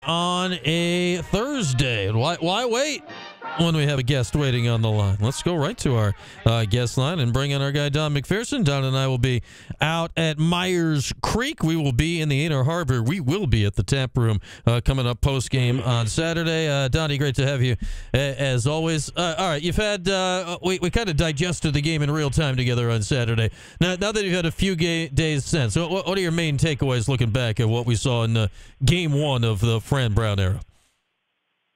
on a Thursday. And why wait when we have a guest waiting on the line? Let's go right to our guest line and bring in our guy, Don McPherson. Don and I will be out at Myers Creek. We will be in the Inner Harbor. We will be at the tap room coming up post-game on Saturday. Donnie, great to have you as always. All right, you've had we kind of digested the game in real time together on Saturday. Now that you've had a few days since, what are your main takeaways looking back at what we saw in game one of the Fran Brown era?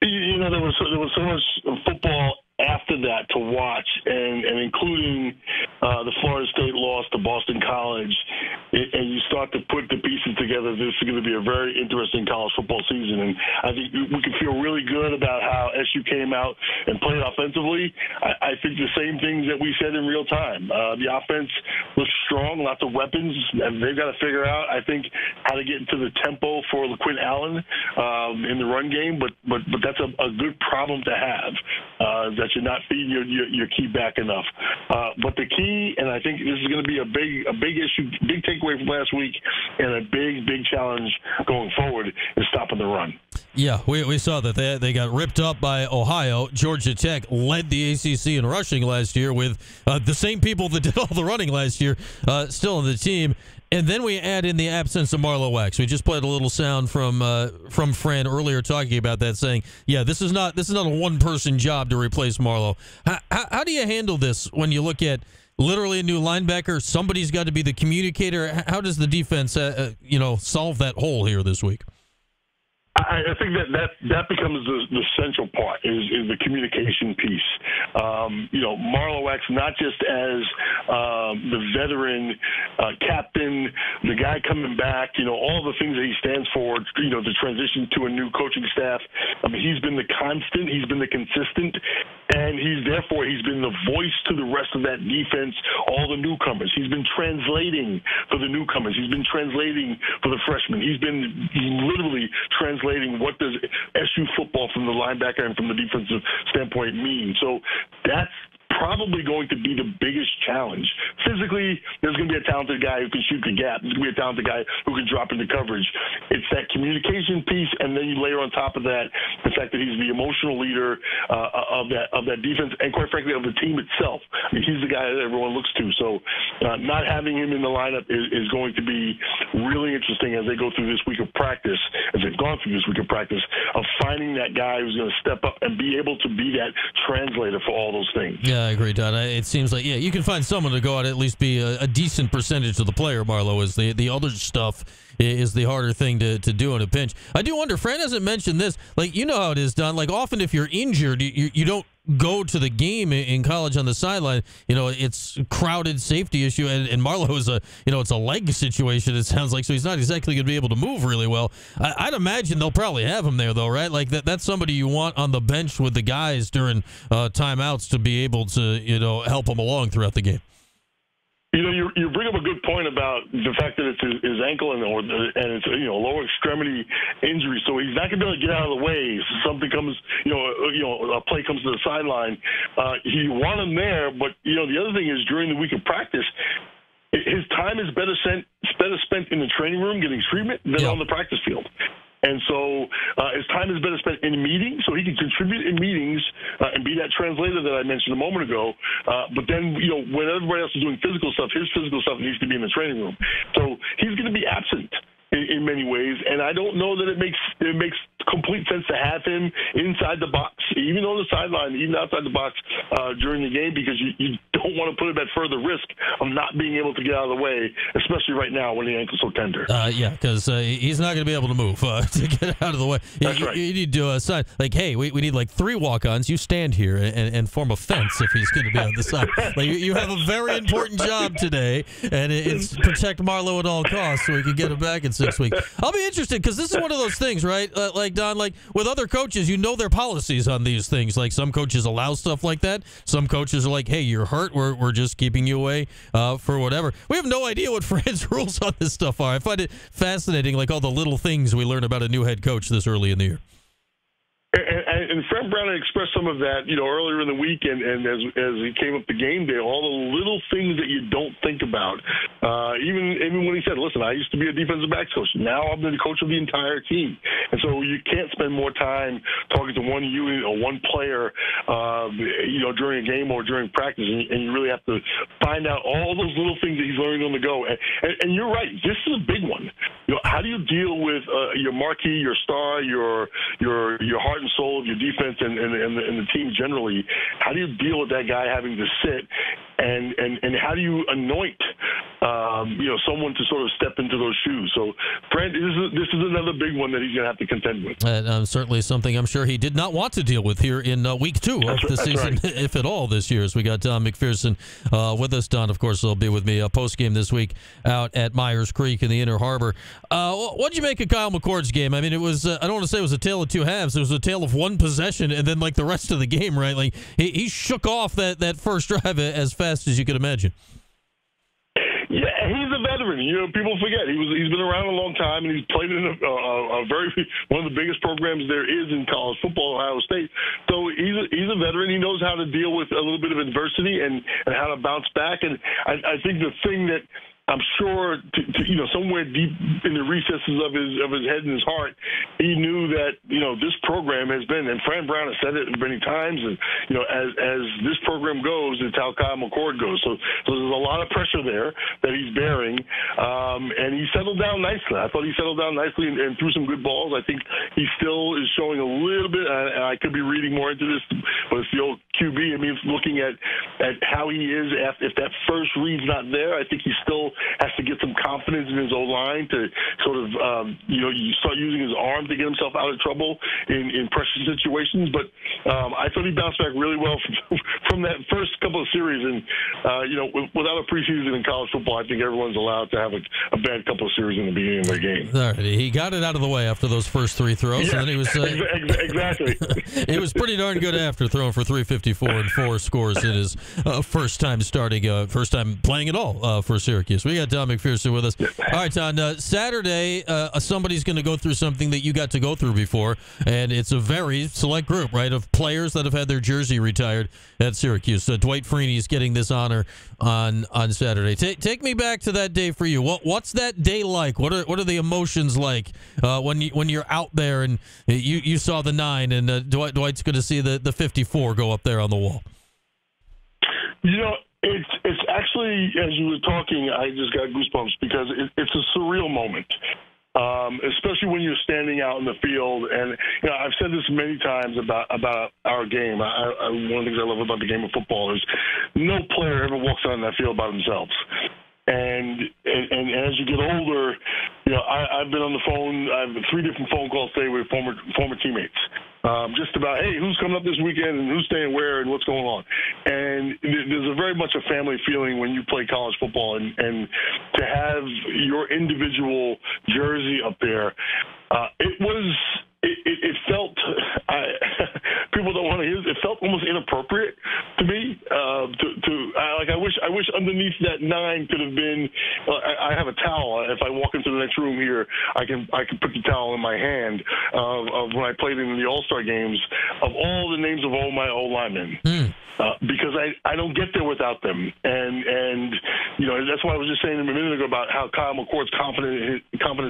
You know, there was so much football after that to watch, and including the Florida State loss to Boston College, and you start to put the pieces together. This is going to be a very interesting college football season, and I think we can feel really good about how SU came out and played offensively. I think the same things that we said in real time. The offense looks strong, lots of weapons, and they've got to figure out, I think, how to get into the tempo for LaQuint Allen in the run game, but that's a good problem to have, that you're not feeding your key back enough. But the key, and I think this is going to be a big issue, big takeaway from last week, and a big challenge going forward, is stopping the run. Yeah, we saw that they got ripped up by Ohio. Georgia Tech led the ACC in rushing last year with the same people that did all the running last year still on the team. And then we add in the absence of Marlo Wax. We just played a little sound from Fran earlier talking about that, saying, yeah, this is not a one-person job to replace Marlo. How do you handle this when you look at literally a new linebacker? Somebody's got to be the communicator. How does the defense solve that hole here this week? I think that becomes the central part is the communication piece. Marlo Wax, not just as the veteran captain, the guy coming back, all the things that he stands for, the transition to a new coaching staff. I mean, he's been the constant, he's been the consistent, and he's been the voice to the rest of that defense, all the newcomers. He's been translating for the newcomers. He's been translating for the freshmen. He's been literally translating what does SU football from the linebacker and from the defensive standpoint mean. So that's probably going to be the biggest challenge. Physically, there's going to be a talented guy who can shoot the gap. There's going to be a talented guy who can drop into coverage. It's that communication piece, and then you layer on top of that the fact that he's the emotional leader of that defense, and quite frankly, of the team itself. I mean, he's the guy that everyone looks to. So not having him in the lineup is going to be really interesting as they go through this week of practice, as they've gone through this week of practice, of finding that guy who's going to step up and be able to be that translator for all those things. Yeah, I agree, Don. It seems like, you can find someone to go out and at least be a decent percentage of the player, Marlo, is the other stuff is the harder thing to do in a pinch. I do wonder, Fran hasn't mentioned this, like, you know how it is, Don, like often if you're injured, you don't go to the game in college on the sideline. It's a crowded safety issue, and Marlo is it's a leg situation, it sounds like, so he's not exactly going to be able to move really well. I'd imagine they'll probably have him there, though, right? Like that's somebody you want on the bench with the guys during timeouts to be able to, help them along throughout the game. You bring up a good point about the fact that it's his ankle and it's lower extremity injury, so he's not going to be able to get out of the way. So something comes, a play comes to the sideline. You want him there, but the other thing is during the week of practice, his time is better spent in the training room getting treatment than on the practice field. And so his time is better spent in meetings, so he can contribute in meetings and be that translator that I mentioned a moment ago. But then, when everybody else is doing physical stuff, his physical stuff needs to be in the training room. So he's going to be absent in many ways, and I don't know that it makes complete sense to have him inside the box, even on the sideline, even outside the box during the game, because you don't want to put him at further risk of not being able to get out of the way, especially right now when the ankle's so tender. Yeah, because he's not going to be able to move to get out of the way. That's right. You need to sign, like, hey, we need like 3 walk-ons. You stand here and form a fence if he's going to be on the side. Like, you have a very important job today, and it's protect Marlo at all costs so we can get him back in 6 weeks. I'll be interested because this is one of those things, right? Like, Don, like with other coaches, their policies on these things. Like some coaches allow stuff like that. Some coaches are like, hey, you're hurt. We're just keeping you away for whatever. We have no idea what Fran's rules on this stuff are. I find it fascinating, like all the little things we learn about a new head coach this early in the year. And and Fred Brown expressed some of that, earlier in the week, and as he came up to game day, all the little things that you don't think about. Even when he said, "Listen, I used to be a defensive backs coach. Now I'm the coach of the entire team," and so you can't spend more time talking to one unit or one player, during a game or during practice, and you really have to find out all those little things that he's learning on the go. And you're right, this is a big one. How do you deal with your marquee, your star, your heart and soul of your defense and the team generally? How do you deal with that guy having to sit, and how do you anoint someone to sort of step into those shoes? So, Fred, this is another big one that he's going to have to contend with. And certainly something I'm sure he did not want to deal with here in week 2 of the season, right, if at all, this year. As we got Don McPherson with us. Don, of course, will be with me post-game this week out at Myers Creek in the Inner Harbor. What did you make of Kyle McCord's game? I mean, it was, I don't want to say it was a tale of two halves. It was a tale of one possession and then, like, the rest of the game, right? Like, he shook off that first drive as fast as you could imagine. Yeah, he's a veteran. People forget he's been around a long time, and he's played in one of the biggest programs there is in college football, Ohio State. So he's a veteran. He knows how to deal with a little bit of adversity and how to bounce back. And I think the thing that I'm sure, somewhere deep in the recesses of his head and his heart, he knew that this program has been, and Fran Brown has said it many times, and as this program goes, it's how Kyle McCord goes. So there's a lot of pressure there that he's bearing, and he settled down nicely. I thought he settled down nicely and threw some good balls. I think he still is showing a little bit, and I could be reading more into this, but it's the old QB. I mean, it's looking at how he is if that first read's not there. I think he still has to get some confidence in his O-line to sort of, you start using his arm to get himself out of trouble in pressure situations. But I thought he bounced back really well from that first couple of series. And, without a preseason in college football, I think everyone's allowed to have a bad couple of series in the beginning of their game. All right. He got it out of the way after those first 3 throws. Yeah, and then he was exactly. He was pretty darn good after, throwing for 354 and 4 scores in his first time playing at all for Syracuse. We got Don McPherson with us. All right, Don, Saturday, somebody's going to go through something that you got to go through before, and it's a very select group, right, of players that have had their jersey retired at Syracuse. Dwight FRE is getting this honor on Saturday. Take me back to that day for you. What's that day like? What are the emotions like when you're out there and you saw the 9 and Dwight's going to see the 54 go up there on the wall? It's actually, as you were talking, I just got goosebumps because it's a surreal moment, especially when you're standing out in the field. And I've said this many times about our game. One of the things I love about the game of football is no player ever walks on that field by themselves. And as you get older, I've been on the phone. I have 3 different phone calls today with former teammates, just about, hey, who's coming up this weekend and who's staying where and what's going on. And there's a very much a family feeling when you play college football, and to have your individual jersey up there, it felt. People don't want to hear it. It felt almost inappropriate to me. I wish underneath that 9 could have been. I have a towel. If I walk into the next room here, I can put the towel in my hand of when I played in the All-Star games of all the names of all my old linemen. Because I don't get there without them, and that's why I was just saying a minute ago about how Kyle McCord's confidence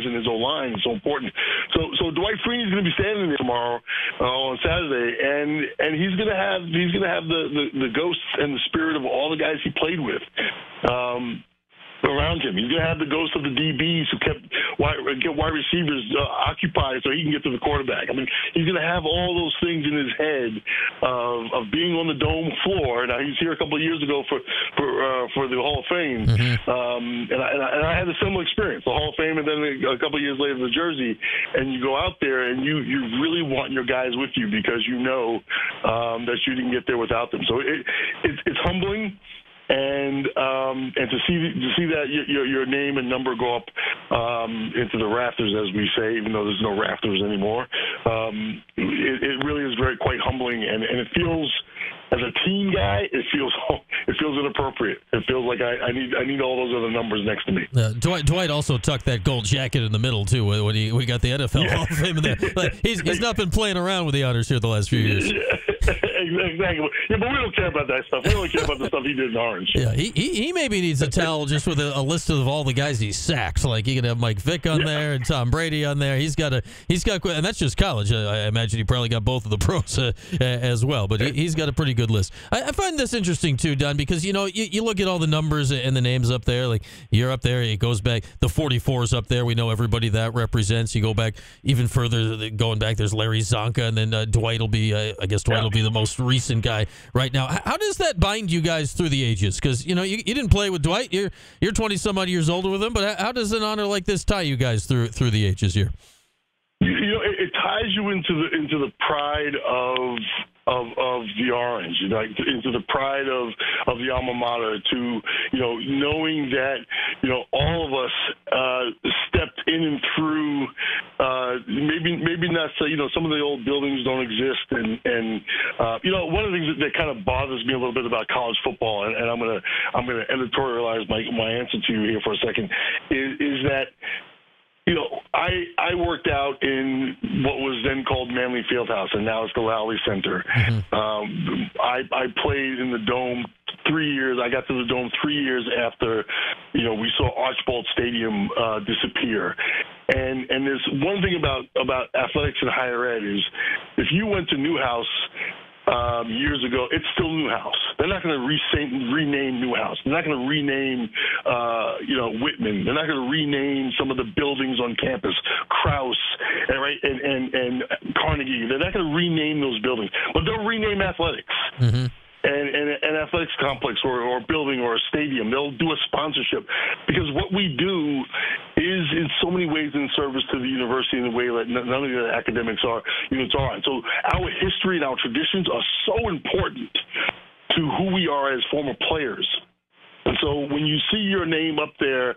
in his own line is so important. So Dwight FRE is going to be standing there tomorrow on Saturday, and he's going to have the ghosts and the spirit of all the guys he played with around him. He's going to have the ghost of the DBs who get wide receivers occupied so he can get to the quarterback. I mean, he's going to have all those things in his head of being on the dome floor. Now, he was here a couple of years ago for the Hall of Fame, and I had a similar experience, the Hall of Fame, and then a couple of years later the jersey, and you go out there and you really want your guys with you because you know that you didn't get there without them. So it's humbling. And to see that your name and number go up into the rafters, as we say, even though there's no rafters anymore, it really is quite humbling, and it feels as a team guy, it feels inappropriate. It feels like I need all those other numbers next to me. Dwight also tucked that gold jacket in the middle too when we got the NFL Hall of Fame in there. Like, he's not been playing around with the honors here the last few years. Exactly. Yeah, but we don't care about that stuff. We only care about the stuff he did in Orange. Yeah, he maybe needs a towel just with a list of all the guys he sacked. Like, you can have Mike Vick on there and Tom Brady on there. He's got, and that's just college. I imagine he probably got both of the pros as well. But he's got a pretty good list. I find this interesting too, Don, because you look at all the numbers and the names up there. Like, you're up there. It goes back. The 44's up there. We know everybody that represents. You go back even further. Going back, there's Larry Zonka, and then Dwight will be. I guess Dwight will be the most recent guy right now. How does that bind you guys through the ages? Because you didn't play with Dwight. You're 20 some odd years older with him. But how does an honor like this tie you guys through the ages here? It ties you into the pride of the Orange, into the pride of the alma mater, to knowing that all of us stepped in and through. Maybe not so. Some of the old buildings don't exist, and one of the things that kind of bothers me a little bit about college football, and I'm gonna editorialize my answer to you here for a second, is that. I worked out in what was then called Manley Fieldhouse, and now it's the Lowry Center. Mm-hmm. I played in the Dome 3 years. I got to the Dome 3 years after, we saw Archbold Stadium disappear. And there's one thing about athletics in higher ed is if you went to Newhouse years ago, it's still Newhouse. They're not going to rename Newhouse. They're not going to rename, Whitman. They're not going to rename some of the buildings on campus, Krause, and Carnegie. They're not going to rename those buildings, but they'll rename athletics. Mm-hmm. And an athletics complex or a building or a stadium. They'll do a sponsorship because what we do is in so many ways in service to the university in a way that none of the academics units are. And so our history and our traditions are so important to who we are as former players. And so when you see your name up there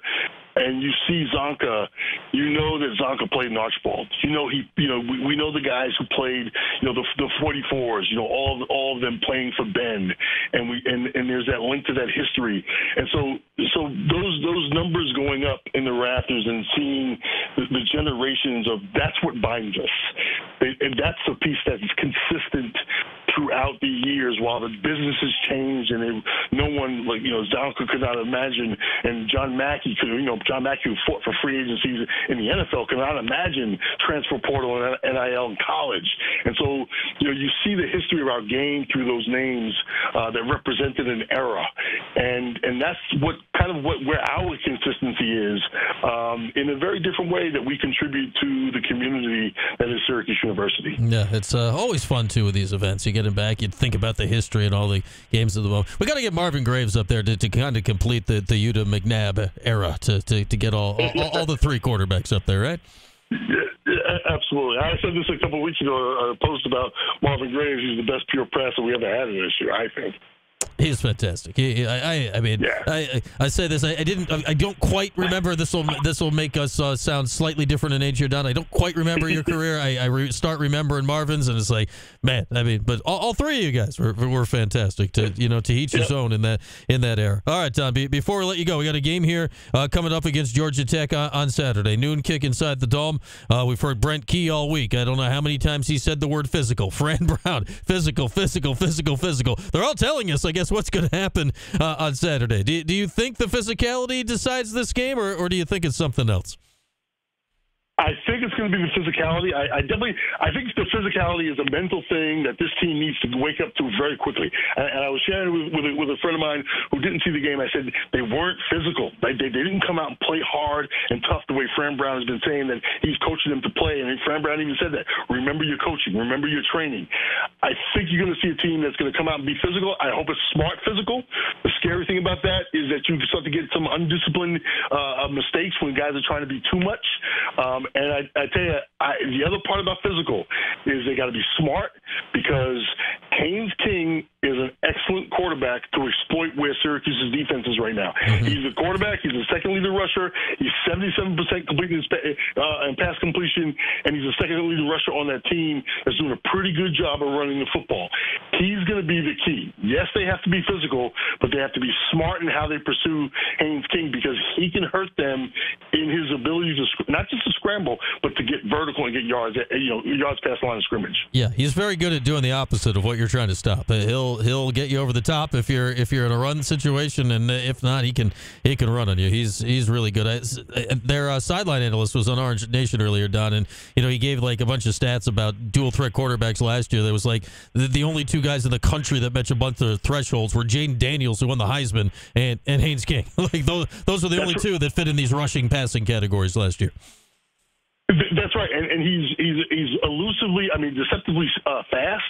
and you see Zonka, you know that Zonka played in Archbold. We know the guys who played, the 44s, all of them playing for Ben, and there's that link to that history. And so those numbers going up in the rafters and seeing the generations of that's what binds us, and that's the piece that's consistent throughout the years while the business has changed and no one Zonka could not imagine, and John Mackey who fought for free agencies in the NFL could not imagine transfer portal and NIL in college. And so you see the history of our game through those names that represented an era, and that's where our consistency is in a very different way that we contribute to the community that is Syracuse University. Yeah, it's always fun too with these events. You get it back, you think about the history and all the games of the moment. We got to get Marvin Graves up there to kind of complete the Utah McNabb era to get all the three quarterbacks up there, right? Yeah, absolutely. I said this a couple of weeks ago, a post about Marvin Graves. He's the best pure passer we ever had this year, I think. He's fantastic. I say this. I don't quite remember. This will make us sound slightly different in age here, Don. I don't quite remember your career. I start remembering Marvin's, and it's like, man. But all three of you guys were fantastic. To each his own in that era. All right, Don. Before we let you go, we got a game here coming up against Georgia Tech on Saturday. Noon kick inside the Dome. We've heard Brent Key all week. I don't know how many times he said the word physical. Fran Brown, physical. They're all telling us, I guess, what's going to happen on Saturday. Do you think the physicality decides this game, or do you think it's something else? I think it's going to be the physicality. I think the physicality is a mental thing that this team needs to wake up to very quickly. And I was sharing with a friend of mine who didn't see the game. I said they weren't physical. They didn't come out and play hard and tough the way Fran Brown has been saying that he's coaching them to play. And Fran Brown even said that. Remember your coaching. Remember your training. I think you're going to see a team that's going to come out and be physical. I hope it's smart physical. The scary thing about that is that you start to get some undisciplined mistakes when guys are trying to be too much. And I tell you, the other part about physical is they got to be smart, because Haynes King is an excellent quarterback to exploit where Syracuse's defense is right now. Mm-hmm. He's a quarterback. He's the second leading rusher. He's 77% completion and pass completion, and he's the second leading rusher on that team that's doing a pretty good job of running the football. He's going to be the key. Yes, they have to be physical, but they have to be smart in how they pursue Haynes King, because he can hurt them in his ability to not just to scramble, but to get vertical and get yards, yards past the line of scrimmage. Yeah, he's very good at doing the opposite of what you're trying to stop. He'll get you over the top if you're in a run situation, and if not, he can run on you. He's really good. Their sideline analyst was on Orange Nation earlier, Don, and he gave like a bunch of stats about dual threat quarterbacks last year. There was like the only two guys in the country that met a bunch of thresholds were Jaden Daniels, who won the Heisman, and Haynes King. Like those were the only two that fit in these rushing passing categories last year. That's right, and he's elusively, deceptively fast.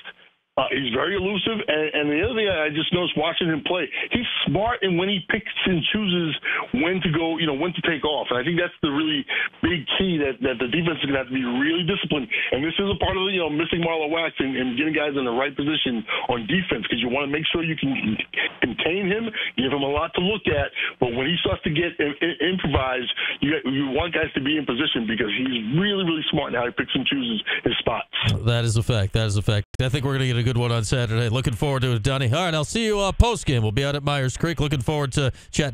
He's very elusive, and the other thing I just noticed watching him play, he's smart in when he picks and chooses when to go, when to take off. And I think that's the really big key that the defense is going to have to be really disciplined. And this is a part of missing Marlo Wax and getting guys in the right position on defense, because you want to make sure you can contain him, give him a lot to look at. But when he starts to get improvised, you want guys to be in position, because he's really, really smart in how he picks and chooses his spots. That is a fact. That is a fact. I think we're going to get a good one on Saturday. Looking forward to it, Donnie. All right, I'll see you post-game. We'll be out at Myers Creek. Looking forward to chatting